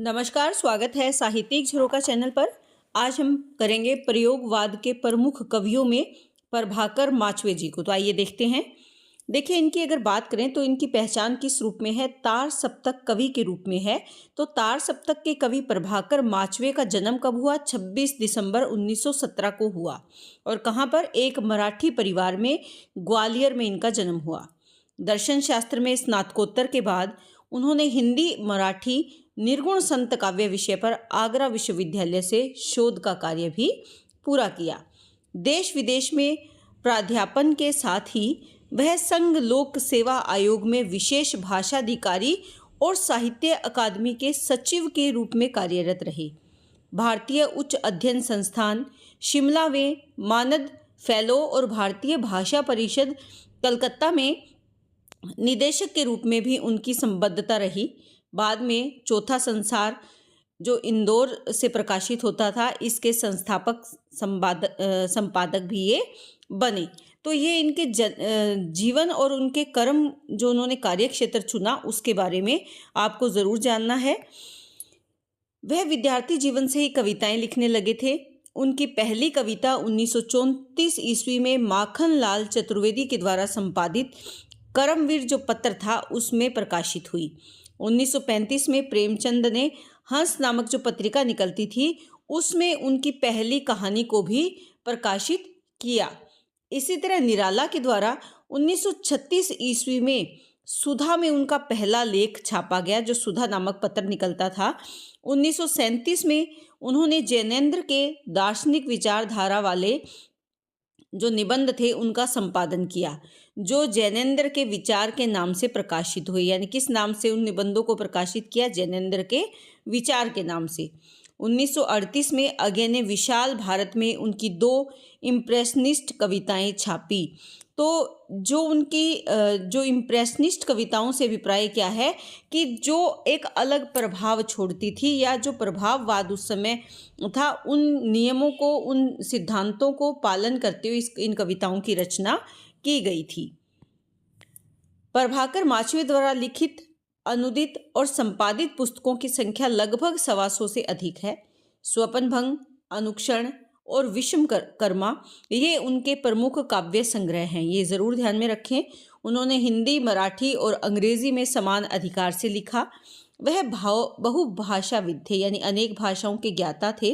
नमस्कार, स्वागत है साहित्यिक झरोका चैनल पर। आज हम करेंगे प्रयोगवाद के प्रमुख कवियों में प्रभाकर माचवे जी को। तो आइए देखते हैं। देखिए, इनकी अगर बात करें तो इनकी पहचान किस रूप में है? तार सप्तक कवि के रूप में है। तो तार सप्तक के कवि प्रभाकर माचवे का जन्म कब हुआ? 26 दिसंबर 1917 को हुआ। और कहाँ पर? एक मराठी परिवार में, ग्वालियर में इनका जन्म हुआ। दर्शन शास्त्र में स्नातकोत्तर के बाद उन्होंने हिंदी मराठी निर्गुण संत काव्य विषय पर आगरा विश्वविद्यालय से शोध का कार्य भी पूरा किया। देश विदेश में प्राध्यापन के साथ ही वह संघ लोक सेवा आयोग में विशेष भाषाधिकारी और साहित्य अकादमी के सचिव के रूप में कार्यरत रहे। भारतीय उच्च अध्ययन संस्थान शिमला में मानद फेलो और भारतीय भाषा परिषद कलकत्ता में निदेशक के रूप में भी उनकी संबद्धता रही। बाद में चौथा संसार जो इंदौर से प्रकाशित होता था, इसके संस्थापक संपादक भी ये बने। तो ये इनके जीवन और उनके कर्म, जो उन्होंने कार्य क्षेत्र चुना, उसके बारे में आपको ज़रूर जानना है। वह विद्यार्थी जीवन से ही कविताएं लिखने लगे थे। उनकी पहली कविता 1934 ईस्वी में माखन लाल चतुर्वेदी के द्वारा संपादित करमवीर जो पत्र था, उसमें प्रकाशित हुई। 1935 में प्रेमचंद ने हंस नामक जो पत्रिका निकलती थी, उसमें उनकी पहली कहानी को भी प्रकाशित किया। इसी तरह निराला के द्वारा 1936 ईस्वी में सुधा में उनका पहला लेख छापा गया, जो सुधा नामक पत्र निकलता था। 1937 में उन्होंने जैनेन्द्र के दार्शनिक विचारधारा वाले जो निबंध थे, उनका संपादन किया, जो जैनेन्द्र के विचार के नाम से प्रकाशित हुए। यानी किस नाम से उन निबंधों को प्रकाशित किया? जैनेन्द्र के विचार के नाम से। 1938 में अज्ञे ने विशाल भारत में उनकी 2 इम्प्रेशनिस्ट कविताएं छापी। तो जो उनकी जो इम्प्रेशनिस्ट कविताओं से अभिप्राय क्या है कि जो एक अलग प्रभाव छोड़ती थी, या जो प्रभाववाद उस समय था, उन नियमों को, उन सिद्धांतों को पालन करते हुए इन कविताओं की रचना की गई थी। प्रभाकर माचवे द्वारा लिखित, अनुदित और संपादित पुस्तकों की संख्या लगभग 125 से अधिक है। स्वप्नभंग, अनुक्षण और विषम कर्मा ये उनके प्रमुख काव्य संग्रह हैं। ये ज़रूर ध्यान में रखें। उन्होंने हिंदी, मराठी और अंग्रेजी में समान अधिकार से लिखा। वह बहुभाषाविद थे, यानी अनेक भाषाओं के ज्ञाता थे।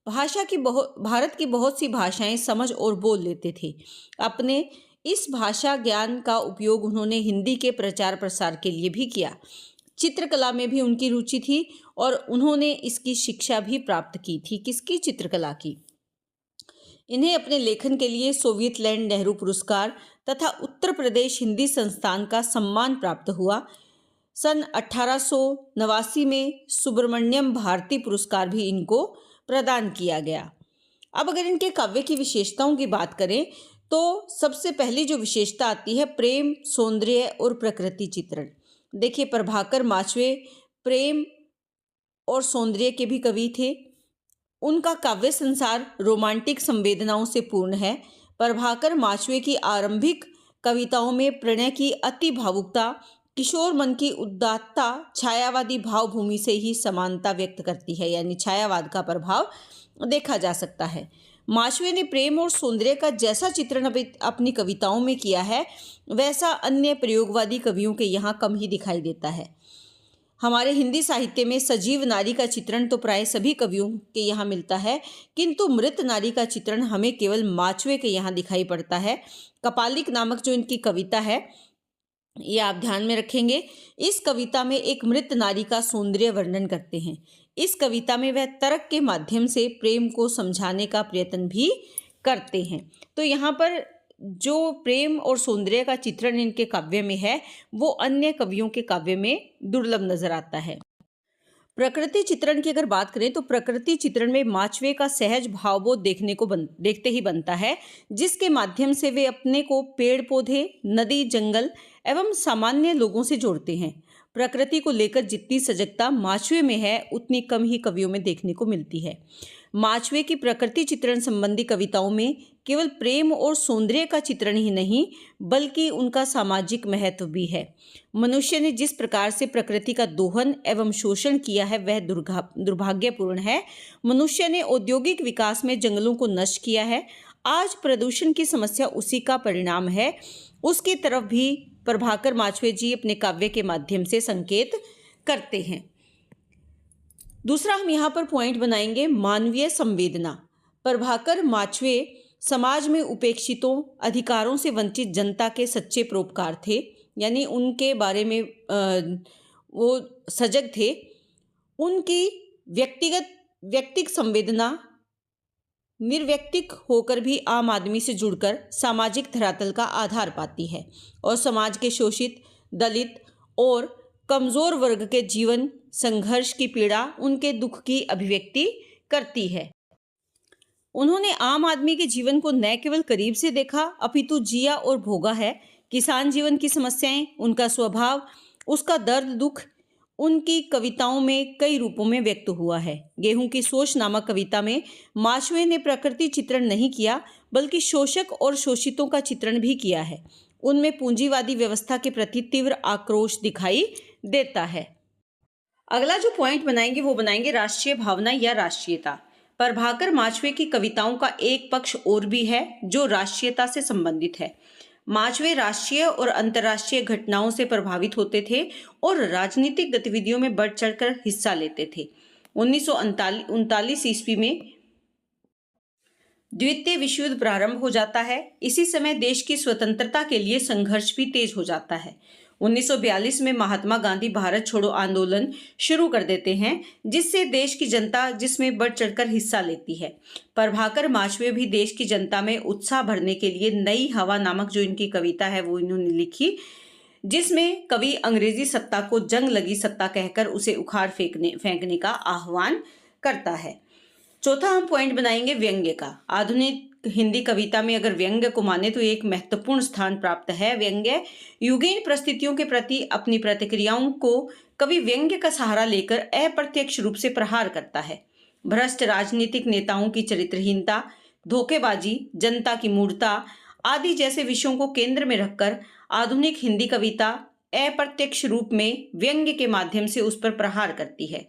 भारत की बहुत सी भाषाएं समझ और बोल लेते थे। अपने इस भाषा ज्ञान का उपयोग उन्होंने हिंदी के प्रचार प्रसार के लिए भी किया। चित्रकला में भी उनकी रुचि थी और उन्होंने इसकी शिक्षा भी प्राप्त की थी। किसकी? चित्रकला की। इन्हें अपने लेखन के लिए सोवियत लैंड नेहरू पुरस्कार तथा उत्तर प्रदेश हिंदी संस्थान का सम्मान प्राप्त हुआ। सन 1889 में सुब्रमण्यम भारती पुरस्कार भी इनको प्रदान किया गया। अब अगर इनके काव्य की विशेषताओं की बात करें तो सबसे पहली जो विशेषता आती है, प्रेम, सौंदर्य और प्रकृति चित्रण। देखिए, प्रभाकर माचवे प्रेम और सौंदर्य के भी कवि थे। उनका काव्य संसार रोमांटिक संवेदनाओं से पूर्ण है। प्रभाकर माचवे की आरंभिक कविताओं में प्रणय की अति भावुकता, किशोर मन की उदात्तता छायावादी भावभूमि से ही समानता व्यक्त करती है, यानी छायावाद का प्रभाव देखा जा सकता है। माचवे ने प्रेम और सौंदर्य का जैसा चित्रण अपनी कविताओं में किया है, वैसा अन्य प्रयोगवादी कवियों के यहाँ कम ही दिखाई देता है। हमारे हिंदी साहित्य में सजीव नारी का चित्रण तो प्राय सभी कवियों के यहाँ मिलता है, किंतु मृत नारी का चित्रण हमें केवल माचवे के यहाँ दिखाई पड़ता है। कपालिक नामक जो इनकी कविता है, ये आप ध्यान में रखेंगे। इस कविता में एक मृत नारी का सौंदर्य वर्णन करते हैं। इस कविता में वह तर्क के माध्यम से प्रेम को समझाने का प्रयत्न भी करते हैं। तो यहाँ पर जो प्रेम और सौंदर्य का चित्रण इनके काव्य में है, वो अन्य कवियों के काव्य में दुर्लभ नजर आता है। प्रकृति चित्रण की अगर बात करें तो प्रकृति चित्रण में माचवे का सहज भावबोध देखते ही बनता है, जिसके माध्यम से वे अपने को पेड़ पौधे, नदी, जंगल एवं सामान्य लोगों से जोड़ते हैं। प्रकृति को लेकर जितनी सजगता माचवे में है, उतनी कम ही कवियों में देखने को मिलती है। माचवे की प्रकृति चित्रण संबंधी कविताओं में केवल प्रेम और सौंदर्य का चित्रण ही नहीं बल्कि उनका सामाजिक महत्व भी है। मनुष्य ने जिस प्रकार से प्रकृति का दोहन एवं शोषण किया है वह दुर्भाग्यपूर्ण है। मनुष्य ने औद्योगिक विकास में जंगलों को नष्ट किया है। आज प्रदूषण की समस्या उसी का परिणाम है। उसकी तरफ भी प्रभाकर माचवे जी अपने काव्य के माध्यम से संकेत करते हैं। दूसरा हम यहाँ पर पॉइंट बनाएंगे मानवीय संवेदना। प्रभाकर माचवे समाज में उपेक्षितों, अधिकारों से वंचित जनता के सच्चे परोपकार थे, यानी उनके बारे में वो सजग थे। उनकी व्यक्तिगत संवेदना निर्व्यक्तिक होकर भी आम आदमी से जुड़कर सामाजिक धरातल का आधार पाती है और समाज के शोषित, दलित और कमजोर वर्ग के जीवन संघर्ष की पीड़ा, उनके दुख की अभिव्यक्ति करती है। उन्होंने आम आदमी के जीवन को न केवल करीब से देखा अपितु जिया और भोगा है। किसान जीवन की समस्याएं, उनका स्वभाव, उसका दर्द दुख उनकी कविताओं में कई रूपों में व्यक्त हुआ है। गेहूं की सोच नामक कविता में माचवे ने प्रकृति चित्रण नहीं किया बल्कि शोषक और शोषितों का चित्रण भी किया है। उनमें पूंजीवादी व्यवस्था के प्रति तीव्र आक्रोश दिखाई देता है। अगला जो पॉइंट बनाएंगे वो बनाएंगे राष्ट्रीय भावना या राष्ट्रीयता। प्रभाकर माचवे की कविताओं का एक पक्ष और भी है जो राष्ट्रीयता से संबंधित है। माचवे राष्ट्रीय और अंतर्राष्ट्रीय घटनाओं से प्रभावित होते थे और राजनीतिक गतिविधियों में बढ़ चढ़कर हिस्सा लेते थे। 1939 ईस्वी में द्वितीय विश्व युद्ध प्रारंभ हो जाता है। इसी समय देश की स्वतंत्रता के लिए संघर्ष भी तेज हो जाता है। 1942 में महात्मा गांधी भारत छोड़ो आंदोलन शुरू कर देते हैं, जिससे देश की जनता जिसमें बढ़ चढ़कर हिस्सा लेती है। प्रभाकर माचवे भी देश की जनता में उत्साह भरने के लिए नई हवा नामक जो इनकी कविता है वो इन्होंने लिखी, जिसमें कवि अंग्रेजी सत्ता को जंग लगी सत्ता कहकर उसे उखाड़ फेंकने का आह्वान करता है। चौथा हम पॉइंट बनाएंगे व्यंग्य का। आधुनिक हिंदी कविता में अगर व्यंग्य को माने तो एक महत्वपूर्ण स्थान प्राप्त है। व्यंग्य युगीन परिस्थितियों के प्रति अपनी प्रतिक्रियाओं को कवि व्यंग्य का सहारा लेकर अप्रत्यक्ष रूप से प्रहार करता है। भ्रष्ट राजनीतिक नेताओं की चरित्रहीनता, धोखेबाजी, जनता की मूर्खता आदि जैसे विषयों को केंद्र में रखकर आधुनिक हिंदी कविता अप्रत्यक्ष रूप में व्यंग्य के माध्यम से उस पर प्रहार करती है।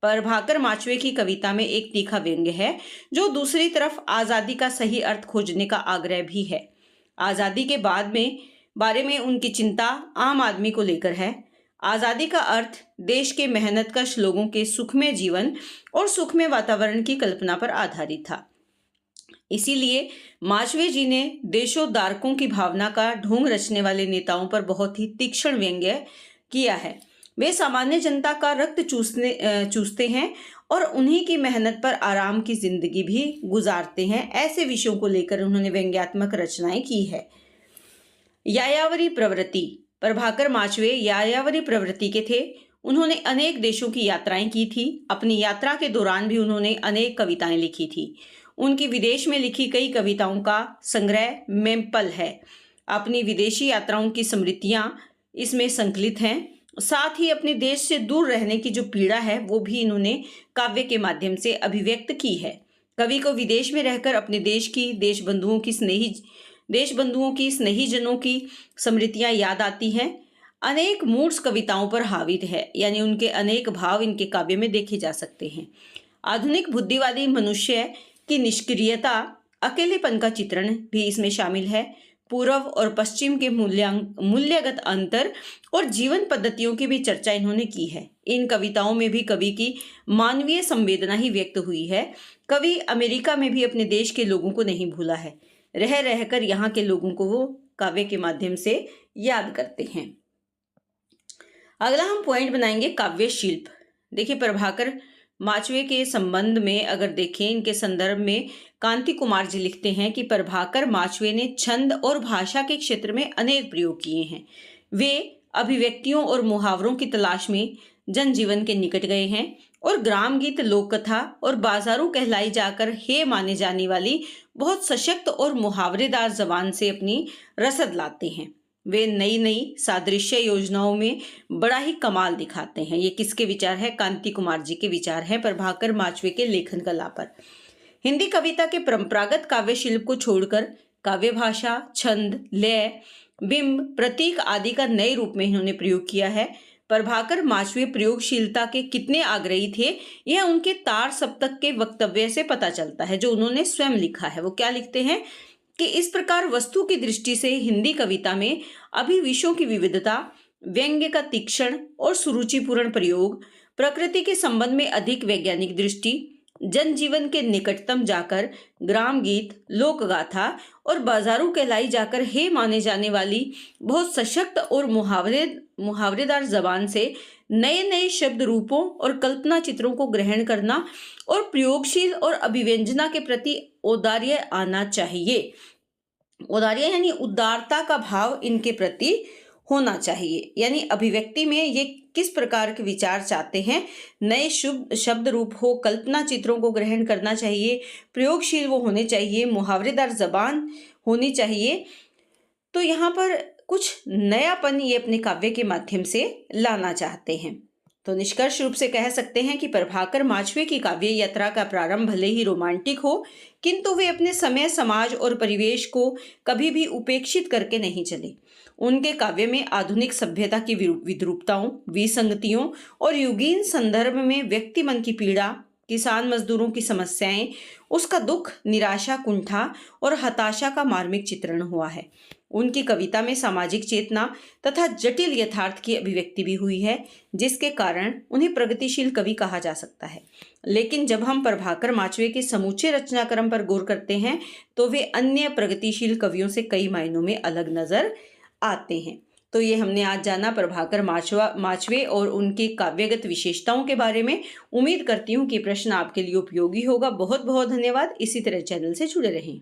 प्रभाकर माचवे की कविता में एक तीखा व्यंग्य है जो दूसरी तरफ आज़ादी का सही अर्थ खोजने का आग्रह भी है। आज़ादी के बारे में उनकी चिंता आम आदमी को लेकर है। आज़ादी का अर्थ देश के मेहनतकश लोगों के सुखमय जीवन और सुखमय वातावरण की कल्पना पर आधारित था। इसीलिए माचवे जी ने देशोद्धारकों की भावना का ढोंग रचने वाले नेताओं पर बहुत ही तीक्ष्ण व्यंग्य किया है। वे सामान्य जनता का रक्त चूसते हैं और उन्हीं की मेहनत पर आराम की जिंदगी भी गुजारते हैं। ऐसे विषयों को लेकर उन्होंने व्यंग्यात्मक रचनाएं की है। यायावरी प्रवृत्ति। प्रभाकर माचवे यायावरी प्रवृत्ति के थे। उन्होंने अनेक देशों की यात्राएं की थी। अपनी यात्रा के दौरान भी उन्होंने अनेक कविताएं लिखी थी। उनकी विदेश में लिखी कई कविताओं का संग्रह मेम्पल है। अपनी विदेशी यात्राओं की स्मृतियां इसमें संकलित हैं। साथ ही अपने देश से दूर रहने की जो पीड़ा है वो भी इन्होंने काव्य के माध्यम से अभिव्यक्त की है। कवि को विदेश में रहकर अपने देश की, देशबंधुओं की, स्नेही जनों की स्मृतियां याद आती हैं। अनेक मूड्स कविताओं पर हावी है, यानी उनके अनेक भाव इनके काव्य में देखे जा सकते हैं। आधुनिक बुद्धिवादी मनुष्य की निष्क्रियता, अकेलेपन का चित्रण भी इसमें शामिल है। पूर्व और पश्चिम के मूल्यगत अंतर और जीवन पद्धतियों की भी चर्चा इन्होंने की है। इन कविताओं में भी कवि की मानवीय संवेदना ही व्यक्त हुई है। कवि अमेरिका में भी अपने देश के लोगों को नहीं भूला है। रह रहकर यहाँ के लोगों को वो काव्य के माध्यम से याद करते हैं। अगला हम पॉइंट बनाएंगे काव्य शिल्प। देखिए, प्रभाकर माचवे के संबंध में अगर देखें, इनके संदर्भ में कांति कुमार जी लिखते हैं कि प्रभाकर माचवे ने छंद और भाषा के क्षेत्र में अनेक प्रयोग किए हैं। वे अभिव्यक्तियों और मुहावरों की तलाश में जनजीवन के निकट गए हैं और ग्राम गीत, लोक कथा और बाजारू कहलाई जाकर हे माने जाने वाली बहुत सशक्त और मुहावरेदार जबान से अपनी रसद लाते हैं। वे नई नई सादृश्य योजनाओं में बड़ा ही कमाल दिखाते हैं। ये किसके विचार है? कांति कुमार जी के विचार है प्रभाकर माचवे के लेखन कला पर। हिंदी कविता के परंपरागत काव्य शिल्प को छोड़कर काव्य भाषा, छंद, लय, बिंब, प्रतीक आदि का नए रूप में इन्होंने प्रयोग किया है। प्रभाकर माचवे प्रयोगशीलता के कितने आग्रही थे, यह उनके तार सप्तक के वक्तव्य से पता चलता है, जो उन्होंने स्वयं लिखा है। वो क्या लिखते हैं कि इस प्रकार वस्तु की दृष्टि से हिंदी कविता में अभिविषयों की विविधता, व्यंग्य का तीक्ष्ण और सुरुचिपूर्ण प्रयोग, प्रकृति के संबंध में अधिक वैज्ञानिक दृष्टि, जनजीवन के निकटतम जाकर ग्राम गीत, लोक गाथा और बाजारू कहलाई जाकर हे माने जाने वाली बहुत सशक्त और मुहावरेदार जबान से नए नए शब्द रूपों और कल्पना चित्रों को ग्रहण करना और प्रयोगशील और अभिव्यंजना के प्रति औदार्य आना चाहिए। औदार्य यानी उदारता का भाव इनके प्रति होना चाहिए, यानी अभिव्यक्ति में ये किस प्रकार के विचार चाहते हैं। नए शुभ शब्द रूप हो, कल्पना चित्रों को ग्रहण करना चाहिए, प्रयोगशील वो होने चाहिए, मुहावरेदार जबान होनी चाहिए। तो यहाँ पर कुछ नयापन ये अपने काव्य के माध्यम से लाना चाहते हैं। तो निष्कर्ष रूप से कह सकते हैं कि प्रभाकर माचवे की काव्य यात्रा का प्रारंभ भले ही रोमांटिक हो, किंतु वे अपने समय, समाज और परिवेश को कभी भी उपेक्षित करके नहीं चले। उनके काव्य में आधुनिक सभ्यता की विद्रूपताओं, विसंगतियों और युगीन संदर्भ में व्यक्ति मन की पीड़ा, किसान मजदूरों की समस्याएं, उसका दुख, निराशा, कुंठा और हताशा का मार्मिक चित्रण हुआ है। उनकी कविता में सामाजिक चेतना तथा जटिल यथार्थ की अभिव्यक्ति भी हुई है, जिसके कारण उन्हें प्रगतिशील कवि कहा जा सकता है। लेकिन जब हम प्रभाकर माचवे के समूचे रचनाक्रम पर गौर करते हैं तो वे अन्य प्रगतिशील कवियों से कई मायनों में अलग नजर आते हैं। तो ये हमने आज जाना प्रभाकर माचवे और उनके काव्यगत विशेषताओं के बारे में। उम्मीद करती हूँ कि प्रश्न आपके लिए उपयोगी होगा। बहुत बहुत धन्यवाद। इसी तरह चैनल से जुड़े रहें।